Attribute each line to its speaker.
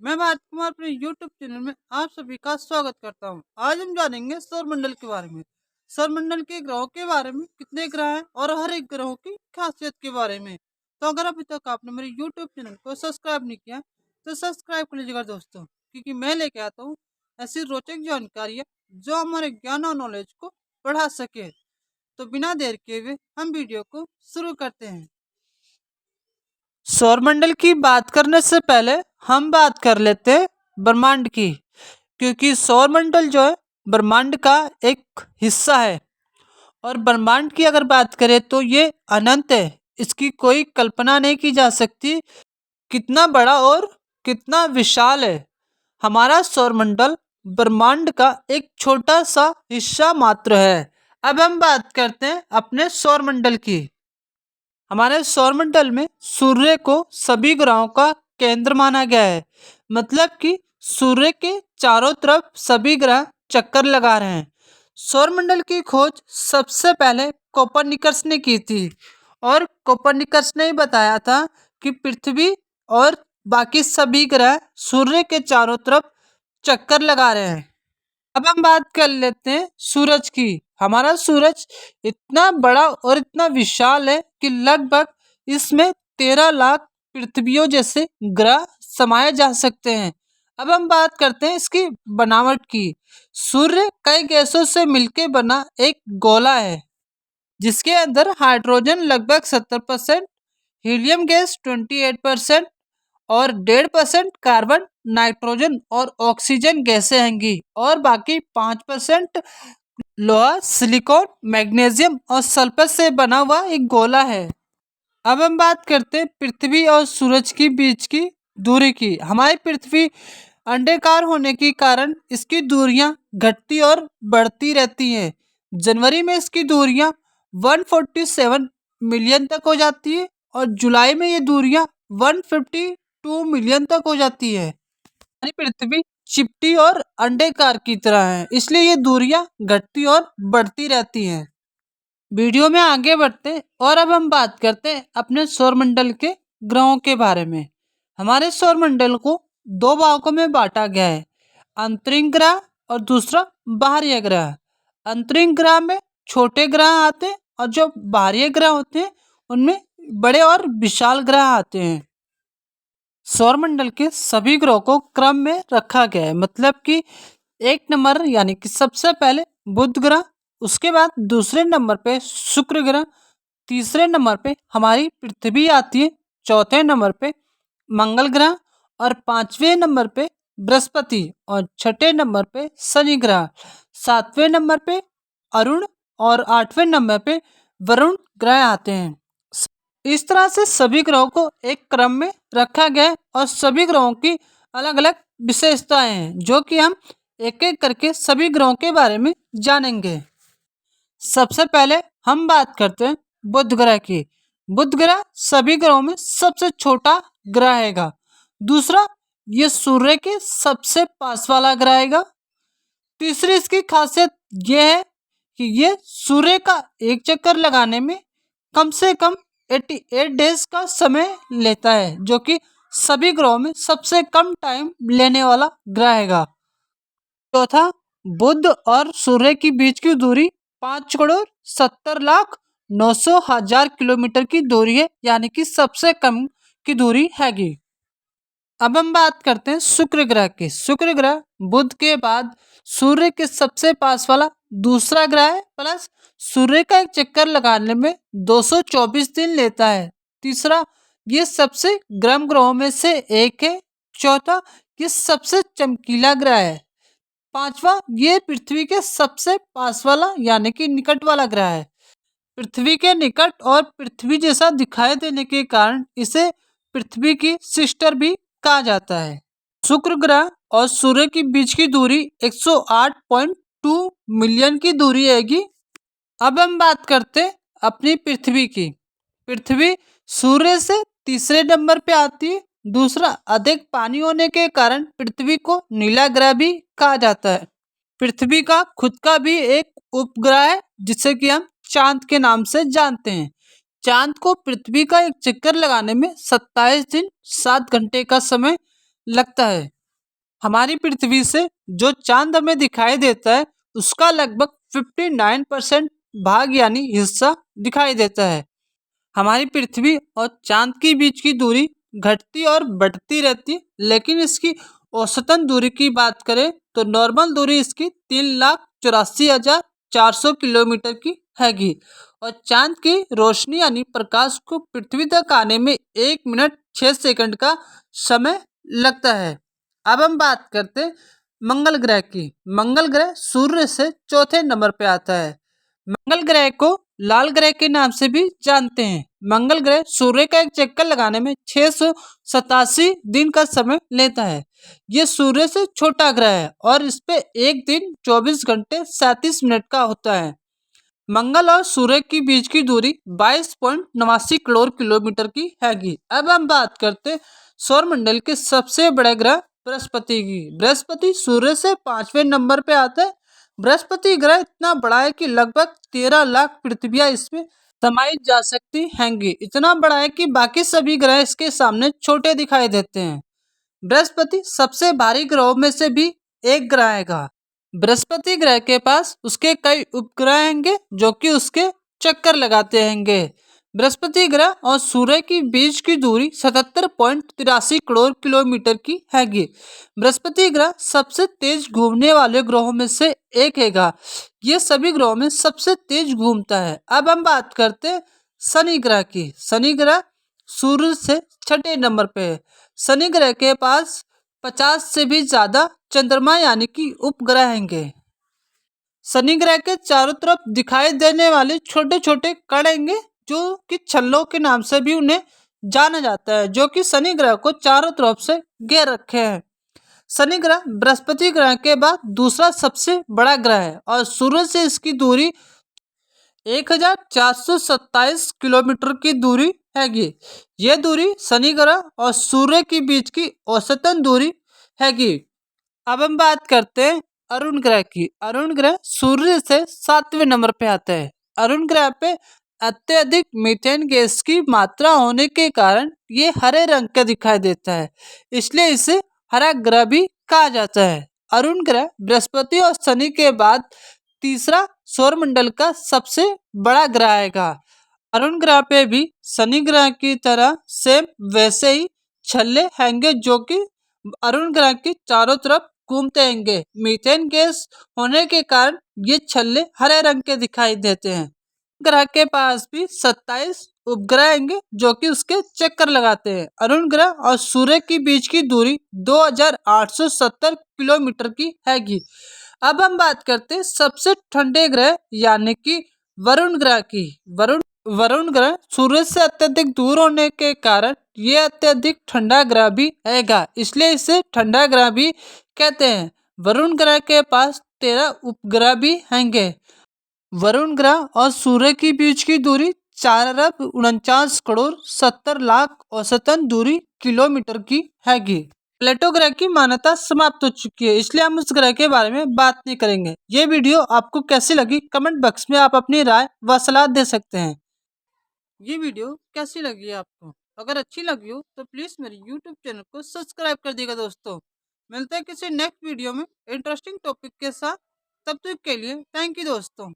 Speaker 1: मैं भारत कुमार अपने YouTube channel में आप सभी का स्वागत करता हूं। आज हम जानेंगे सौरमंडल के बारे में। सौरमंडल के ग्रहों के बारे में, कितने ग्रह हैं और हर एक ग्रहों की खासियत के बारे में। तो अगर अभी तक आपने मेरे YouTube चैनल को सब्सक्राइब नहीं किया तो सब्सक्राइब कर लीजिएगा दोस्तों, क्योंकि मैं लेके आता हूँ ऐसी रोचक जानकारियाँ जो हमारे ज्ञान और नॉलेज को बढ़ा सके। तो बिना देर किए हुए हम वीडियो को शुरू करते हैं। सौरमंडल की बात करने से पहले हम बात कर लेते हैं ब्रह्मांड की, क्योंकि सौरमंडल जो है ब्रह्मांड का एक हिस्सा है। और ब्रह्मांड की अगर बात करें तो ये अनंत है, इसकी कोई कल्पना नहीं की जा सकती कितना बड़ा और कितना विशाल है। हमारा सौरमंडल ब्रह्मांड का एक छोटा सा हिस्सा मात्र है। अब हम बात करते हैं अपने सौरमंडल की। हमारे सौरमंडल में सूर्य को सभी ग्रहों का केंद्र माना गया है। मतलब कि सूर्य के चारों तरफ सभी ग्रह चक्कर लगा रहे हैं। सौरमंडल की खोज सबसे पहले कोपरनिकस ने की थी, और कोपरनिकस ने बताया था कि पृथ्वी और बाकी सभी ग्रह सूर्य के चारों तरफ चक्कर लगा रहे हैं। अब हम बात कर लेते हैं सूरज की। हमारा सूरज इतना बड़ा और इतना विशाल है कि लगभग इसमें 13 लाख पृथ्वियों जैसे ग्रह समाये जा सकते हैं। अब हम बात करते हैं इसकी बनावट की। सूर्य कई गैसों से मिलकर बना एक गोला है, जिसके अंदर हाइड्रोजन लगभग 70%, हीलियम गैस 28% और 1.5% कार्बन, नाइट्रोजन और ऑक्सीजन गैसें होंगी, और बाकी 5% लोहा, सिलिकॉन, मैग्नीशियम और सल्फर से बना हुआ एक गोला है। अब हम बात करते हैं पृथ्वी और सूरज के बीच की दूरी की। हमारी पृथ्वी अंडाकार होने के कारण इसकी दूरियां घटती और बढ़ती रहती हैं। जनवरी में इसकी दूरियां 147 मिलियन तक हो जाती है, और जुलाई में ये दूरियां 152 मिलियन तक हो जाती है। हमारी पृथ्वी चिपटी और अंडाकार की तरह है, इसलिए ये दूरियां घटती और बढ़ती रहती हैं। वीडियो में आगे बढ़ते हैं और अब हम बात करते हैं अपने सौरमंडल के ग्रहों के बारे में। हमारे सौरमंडल को दो भागों में बांटा गया है, अंतरिक्ष ग्रह और दूसरा बाहरी ग्रह। अंतरिक्ष ग्रह में छोटे ग्रह आते हैं, और जो बाहरी ग्रह होते हैं उनमें बड़े और विशाल ग्रह आते हैं। सौरमंडल के सभी ग्रहों को क्रम में रखा गया है। मतलब कि एक नंबर यानी कि सबसे पहले बुध ग्रह, उसके बाद दूसरे नंबर पे शुक्र ग्रह, तीसरे नंबर पे हमारी पृथ्वी आती है, चौथे नंबर पे मंगल ग्रह, और पांचवें नंबर पे बृहस्पति, और छठे नंबर पे शनि ग्रह, सातवें नंबर पे अरुण, और आठवें नंबर पे वरुण ग्रह आते हैं। इस तरह से सभी ग्रहों को एक क्रम में रखा गया है, और सभी ग्रहों की अलग अलग विशेषताएं हैं, जो कि हम एक एक करके सभी ग्रहों के बारे में जानेंगे। सबसे पहले हम बात करते हैं बुध ग्रह की। बुध ग्रह सभी ग्रहों में सबसे छोटा ग्रह हैगा। दूसरा, ये सूर्य के सबसे पास वाला ग्रह हैगा। तीसरी इसकी खासियत यह है कि ये सूर्य का एक चक्कर लगाने में कम से कम 88 डेज का समय लेता है, जो कि सभी ग्रहों में सबसे कम टाइम लेने वाला ग्रह हैगा। चौथा, बुध और सूर्य के बीच की दूरी 5,70,09,000 किलोमीटर की दूरी है, यानी कि सबसे कम की दूरी हैगी। अब हम बात करते हैं शुक्र ग्रह की। शुक्र ग्रह बुध के बाद सूर्य के सबसे पास वाला दूसरा ग्रह है, प्लस सूर्य का एक चक्कर लगाने में 224 दिन लेता है। तीसरा, ये सबसे गर्म ग्रहों में से एक है। चौथा, ये सबसे चमकीला ग्रह है। पांचवा, ये पृथ्वी के सबसे पास वाला यानी कि निकट वाला ग्रह है। पृथ्वी के निकट और पृथ्वी जैसा दिखाई देने के कारण इसे पृथ्वी की सिस्टर भी कहा जाता है। शुक्र ग्रह और सूर्य के बीच की दूरी 108.2 मिलियन की दूरी हैगी। अब हम बात करते हैं अपनी पृथ्वी की। पृथ्वी सूर्य से तीसरे नंबर पे आती है। दूसरा, अधिक पानी होने के कारण पृथ्वी को नीला ग्रह भी कहा जाता है। पृथ्वी का खुद का भी एक उपग्रह है, जिसे कि हम चांद के नाम से जानते हैं। चांद को पृथ्वी का एक चक्कर लगाने में 27 दिन 7 घंटे का समय लगता है। हमारी पृथ्वी से जो चांद हमें दिखाई देता है उसका लगभग 59% भाग यानी हिस्सा दिखाई देता है। हमारी पृथ्वी और चांद के बीच की दूरी घटती और बढ़ती रहती है, लेकिन इसकी औसतन दूरी की बात करें तो नॉर्मल दूरी इसकी 3,84,400 किलोमीटर की हैगी और चांद की रोशनी यानी प्रकाश को पृथ्वी तक आने में 1 मिनट 6 सेकंड का समय लगता है। अब हम बात करते हैं मंगल ग्रह की। मंगल ग्रह सूर्य से चौथे नंबर पे आता है। मंगल ग्रह को लाल ग्रह के नाम से भी जानते हैं। मंगल ग्रह सूर्य का एक चक्कर लगाने में 687 दिन का समय लेता है। ये सूर्य से छोटा ग्रह है और इस पे एक दिन 24 घंटे 37 मिनट का होता है। मंगल और सूर्य के बीच की दूरी 22.89 करोड़ किलोमीटर की हैगी। अब हम बात करते सौर मंडल के सबसे बड़े ग्रह बृहस्पति की। बृहस्पति सूर्य से 5वें नंबर पे आता है। बृहस्पति ग्रह इतना बड़ा है कि लगभग 13 लाख पृथ्वियां इसमें समाई जा सकती हैंगी। इतना बड़ा है कि बाकी सभी ग्रह इसके सामने छोटे दिखाई देते हैं। बृहस्पति सबसे भारी ग्रहों में से भी एक ग्रह है। बृहस्पति ग्रह के पास उसके कई उपग्रह हैंगे जो कि उसके चक्कर लगाते हैंगे। बृहस्पति ग्रह और सूर्य के बीच की दूरी 77.83 करोड़ किलोमीटर की हैगी। बृहस्पति ग्रह सबसे तेज घूमने वाले ग्रहों में से एक हैगा। ये सभी ग्रहों में सबसे तेज घूमता है। अब हम बात करते हैं शनि ग्रह की। शनि ग्रह सूर्य से छठे नंबर पे है। शनि ग्रह के पास 50 से भी ज्यादा चंद्रमा यानी कि उपग्रह हैंगे। शनि ग्रह के चारों तरफ दिखाई देने वाले छोटे छोटे कण हैंगे जो कि छल्लों के नाम से भी उन्हें जाना जाता है, जो कि शनि ग्रह को चारों तरफ से घेर रखे हैं। शनि ग्रह बृहस्पति ग्रह के बाद दूसरा सबसे बड़ा ग्रह है और सूर्य से इसकी दूरी 1427 किलोमीटर की दूरी हैगी। यह दूरी शनि ग्रह और सूर्य के बीच की औसतन दूरी हैगी। अब हम बात करते हैं अरुण ग्रह की। अरुण ग्रह सूर्य से 7वें नंबर पे आता है। अरुण ग्रह पे अत्यधिक मीथेन गैस की मात्रा होने के कारण ये हरे रंग का दिखाई देता है, इसलिए इसे हरा ग्रह भी कहा जाता है। अरुण ग्रह बृहस्पति और शनि के बाद तीसरा सौरमंडल का सबसे बड़ा ग्रह है। अरुण ग्रह पे भी शनि ग्रह की तरह सेम वैसे ही छल्ले हैंगे जो कि अरुण ग्रह के चारों तरफ घूमते हैंगे। मीथेन गैस होने के कारण ये छल्ले हरे रंग के दिखाई देते हैं। ग्रह के पास भी 27 उपग्रह हैंगे जो कि उसके चक्कर लगाते हैं। अरुण ग्रह और सूर्य के बीच की दूरी 2870 किलोमीटर की हैगी। अब हम बात करते हैं सबसे ठंडे ग्रह यानी कि वरुण ग्रह की। वरुण ग्रह सूर्य से अत्यधिक दूर होने के कारण ये अत्यधिक ठंडा ग्रह भी हैगा, इसलिए इसे ठंडा ग्रह भी कहते हैं। वरुण ग्रह के पास 13 उपग्रह भी हैंगे। वरुण ग्रह और सूर्य के बीच की दूरी 4,49,70,00,000 औसतन दूरी किलोमीटर की हैगी। प्लेटो ग्रह की मान्यता समाप्त हो चुकी है, इसलिए हम उस ग्रह के बारे में बात नहीं करेंगे। ये वीडियो आपको कैसी लगी कमेंट बॉक्स में आप अपनी राय व सलाह दे सकते हैं। ये वीडियो कैसी लगी आपको? अगर अच्छी लगी हो तो प्लीज़ मेरे YouTube चैनल को सब्सक्राइब कर दिएगा दोस्तों। मिलते हैं किसी नेक्स्ट वीडियो में इंटरेस्टिंग टॉपिक के साथ। तब तक के लिए थैंक यू दोस्तों।